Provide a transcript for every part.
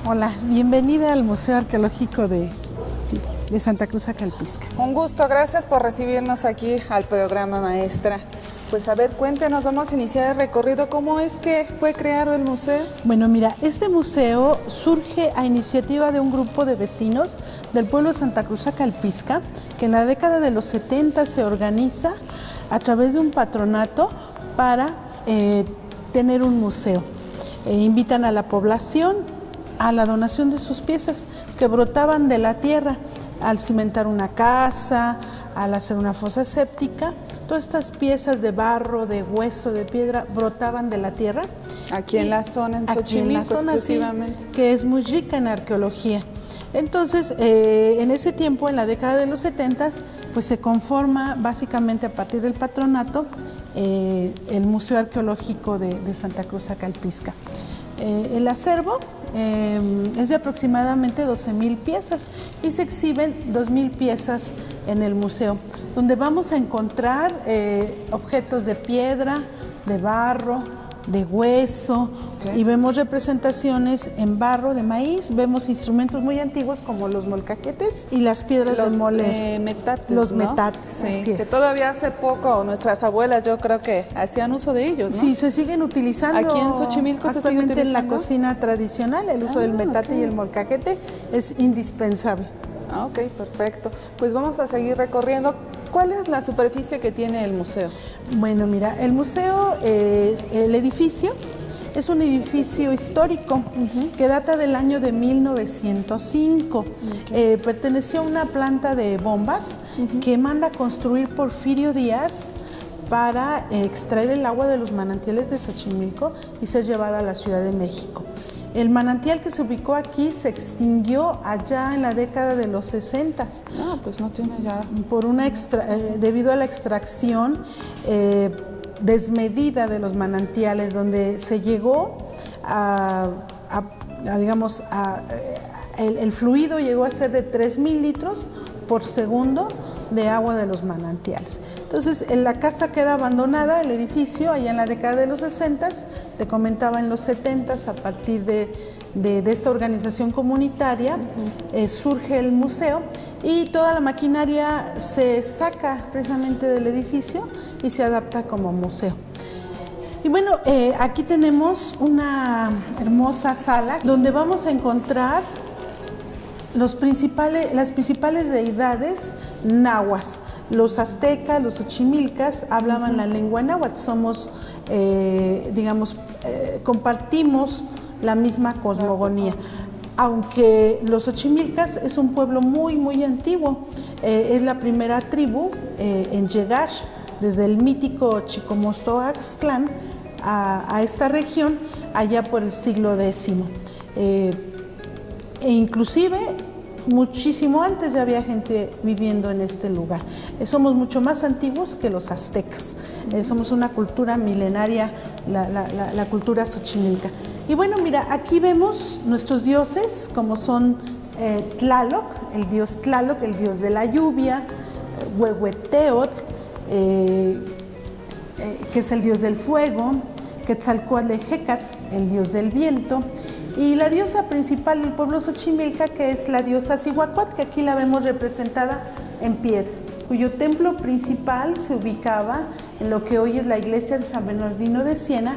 Hola, bienvenida al Museo Arqueológico de Santa Cruz Acalpisca. Un gusto, gracias por recibirnos aquí al programa, maestra. Pues a ver, cuéntenos, vamos a iniciar el recorrido. ¿Cómo es que fue creado el museo? Bueno, mira, este museo surge a iniciativa de un grupo de vecinos del pueblo de Santa Cruz Acalpisca, que en la década de los 70 se organiza a través de un patronato para tener un museo. Invitan a la población a la donación de sus piezas que brotaban de la tierra al cimentar una casa, al hacer una fosa séptica. Todas estas piezas de barro, de hueso, de piedra brotaban de la tierra. Aquí en la zona, en Xochimilco, exclusivamente. Sí, que es muy rica en arqueología. Entonces, en ese tiempo, en la década de los 70, pues se conforma básicamente a partir del patronato el Museo Arqueológico de Santa Cruz Acalpisca. El acervo es de aproximadamente 12,000 piezas y se exhiben 2,000 piezas en el museo, donde vamos a encontrar objetos de piedra, de barro, de hueso, y vemos representaciones en barro de maíz, vemos instrumentos muy antiguos como los molcajetes y las piedras de mole. Metates, los ¿no? metates, sí, así es. Que todavía hace poco nuestras abuelas yo creo que hacían uso de ellos, ¿no? Sí, se siguen utilizando. Aquí en Xochimilco se sigue utilizando. En la cocina tradicional, el uso del metate y el molcajete es indispensable. Ah, ok, perfecto. Pues vamos a seguir recorriendo. ¿Cuál es la superficie que tiene el museo? Bueno, mira, el museo, el edificio, es un edificio histórico que data del año de 1905. Perteneció a una planta de bombas que manda construir Porfirio Díaz para extraer el agua de los manantiales de Xochimilco y ser llevada a la Ciudad de México. El manantial que se ubicó aquí se extinguió allá en la década de los 60. Ah, pues no tiene ya. Debido a la extracción desmedida de los manantiales, donde se llegó el fluido llegó a ser de 3,000 litros por segundo de agua de los manantiales. Entonces, la casa queda abandonada, el edificio, allá en la década de los 60, te comentaba en los 70, a partir de esta organización comunitaria, surge el museo y toda la maquinaria se saca precisamente del edificio y se adapta como museo. Y bueno, aquí tenemos una hermosa sala donde vamos a encontrar las principales deidades nahuas. Los aztecas, los xochimilcas hablaban la lengua náhuatl. Somos, compartimos la misma cosmogonía. Aunque los xochimilcas es un pueblo muy, muy antiguo, es la primera tribu en llegar desde el mítico Chicomostoaxtlán a esta región allá por el siglo X. E inclusive muchísimo antes ya había gente viviendo en este lugar. Somos mucho más antiguos que los aztecas. Somos una cultura milenaria, la cultura xochimilca. Y bueno, mira, aquí vemos nuestros dioses, como son Tlaloc, el dios de la lluvia, Huehueteotl, que es el dios del fuego, Quetzalcóatl, el dios del viento, y la diosa principal del pueblo xochimilca, que es la diosa Cihuacóatl, que aquí la vemos representada en piedra, cuyo templo principal se ubicaba en lo que hoy es la iglesia de San Bernardino de Siena.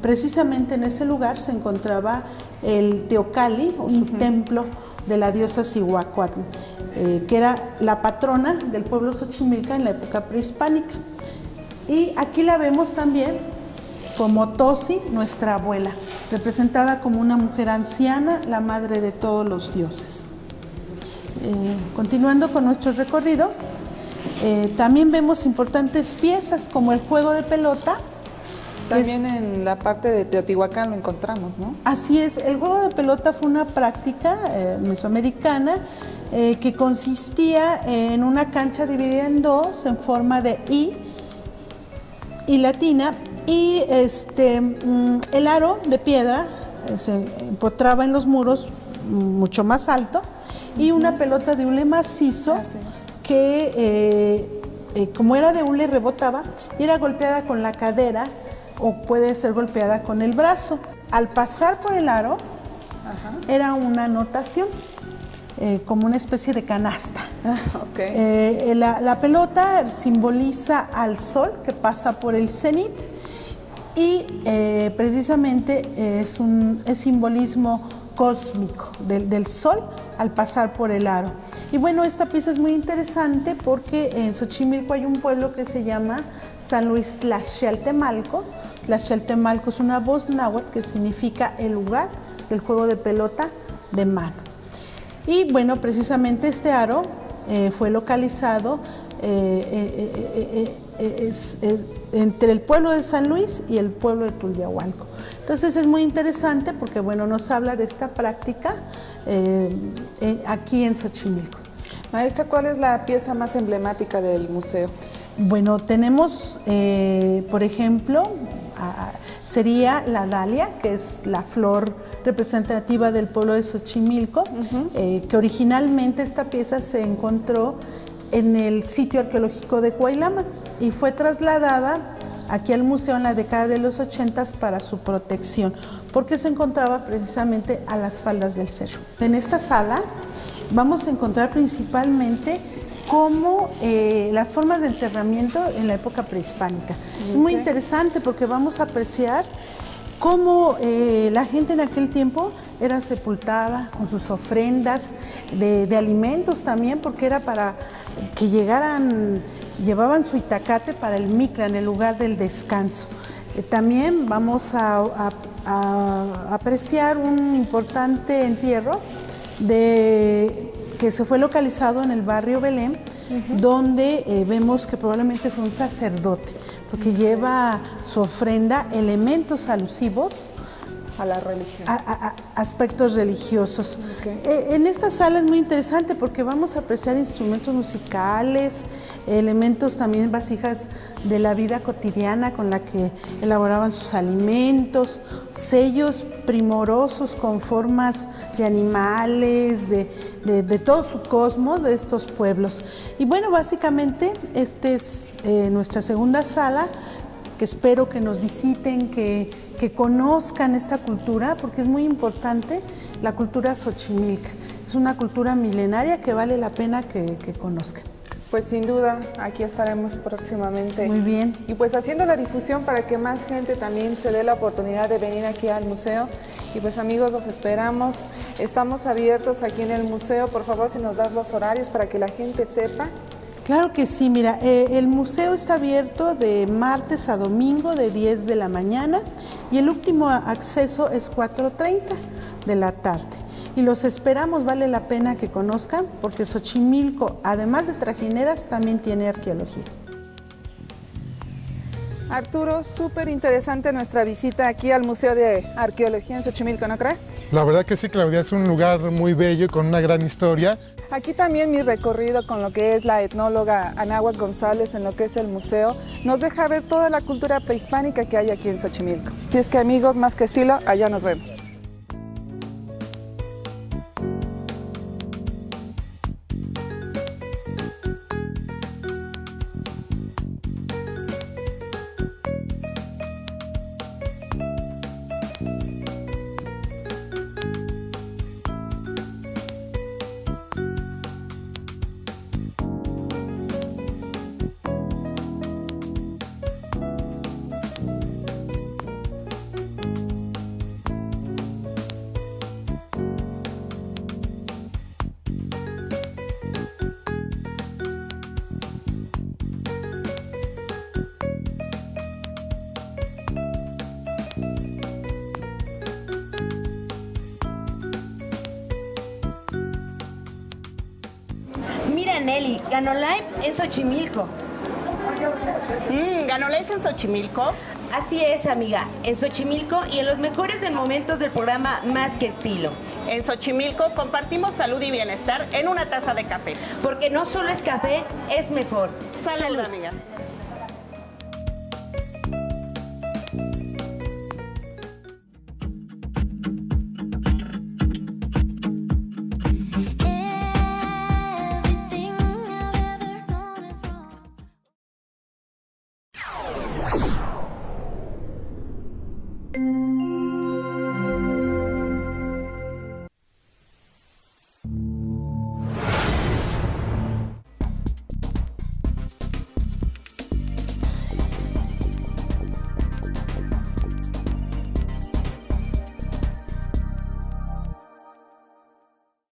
Precisamente en ese lugar se encontraba el Teocalli, o su templo de la diosa Cihuacóatl, que era la patrona del pueblo xochimilca en la época prehispánica. Y aquí la vemos también como Tosi, nuestra abuela, representada como una mujer anciana, la madre de todos los dioses. Continuando con nuestro recorrido, también vemos importantes piezas como el juego de pelota. También en la parte de Teotihuacán lo encontramos, ¿no? Así es, el juego de pelota fue una práctica mesoamericana que consistía en una cancha dividida en dos en forma de I latina, y el aro de piedra se empotraba en los muros mucho más alto, y una pelota de hule macizo que como era de hule rebotaba y era golpeada con la cadera o puede ser golpeada con el brazo. Al pasar por el aro era una notación, como una especie de canasta. Okay. La pelota simboliza al sol que pasa por el cenit y precisamente es simbolismo cósmico del sol al pasar por el aro. Y bueno, esta pieza es muy interesante porque en Xochimilco hay un pueblo que se llama San Luis Tlaxcaltemalco. Tlaxcaltemalco es una voz náhuatl que significa el lugar del juego de pelota de mano. Y bueno, precisamente este aro fue localizado entre el pueblo de San Luis y el pueblo de Tulyahualco. Entonces es muy interesante porque bueno, nos habla de esta práctica aquí en Xochimilco. Maestra, ¿cuál es la pieza más emblemática del museo? Bueno, tenemos, por ejemplo, sería la dalia, que es la flor representativa del pueblo de Xochimilco, que originalmente esta pieza se encontró en el sitio arqueológico de Cuailama y fue trasladada aquí al museo en la década de los 80 para su protección, porque se encontraba precisamente a las faldas del cerro. En esta sala vamos a encontrar principalmente cómo las formas de enterramiento en la época prehispánica. Es muy interesante porque vamos a apreciar cómo la gente en aquel tiempo era sepultada con sus ofrendas de alimentos también, porque era para que llevaban su itacate para el Mictlán, el lugar del descanso. También vamos a apreciar un importante entierro que se fue localizado en el barrio Belén, donde vemos que probablemente fue un sacerdote, porque lleva su ofrenda elementos alusivos a la religión, aspectos religiosos. En esta sala es muy interesante porque vamos a apreciar instrumentos musicales, elementos también, vasijas de la vida cotidiana con la que elaboraban sus alimentos, sellos primorosos con formas de animales, de todo su cosmos de estos pueblos. Y bueno, básicamente esta es nuestra segunda sala, que espero que nos visiten, que conozcan esta cultura, porque es muy importante la cultura xochimilca. Es una cultura milenaria que vale la pena que conozcan. Pues sin duda, aquí estaremos próximamente. Muy bien. Y pues haciendo la difusión para que más gente también se dé la oportunidad de venir aquí al museo. Y pues amigos, los esperamos. Estamos abiertos aquí en el museo. Por favor, si nos das los horarios para que la gente sepa. Claro que sí, mira, el museo está abierto de martes a domingo de 10 de la mañana y el último acceso es 4:30 de la tarde. Y los esperamos, vale la pena que conozcan, porque Xochimilco, además de trajineras, también tiene arqueología. Arturo, súper interesante nuestra visita aquí al Museo de Arqueología en Xochimilco, ¿no crees? La verdad que sí, Claudia, es un lugar muy bello y con una gran historia. Aquí también mi recorrido con lo que es la etnóloga Anáhuac González en lo que es el museo nos deja ver toda la cultura prehispánica que hay aquí en Xochimilco. Si es que amigos, más que estilo, allá nos vemos. Mira, Nelly, ganó live en Xochimilco. ¿Ganó live en Xochimilco? Así es, amiga, en Xochimilco y en los mejores momentos del programa Más que Estilo. En Xochimilco compartimos salud y bienestar en una taza de café. Porque no solo es café, es mejor. Salud, amiga.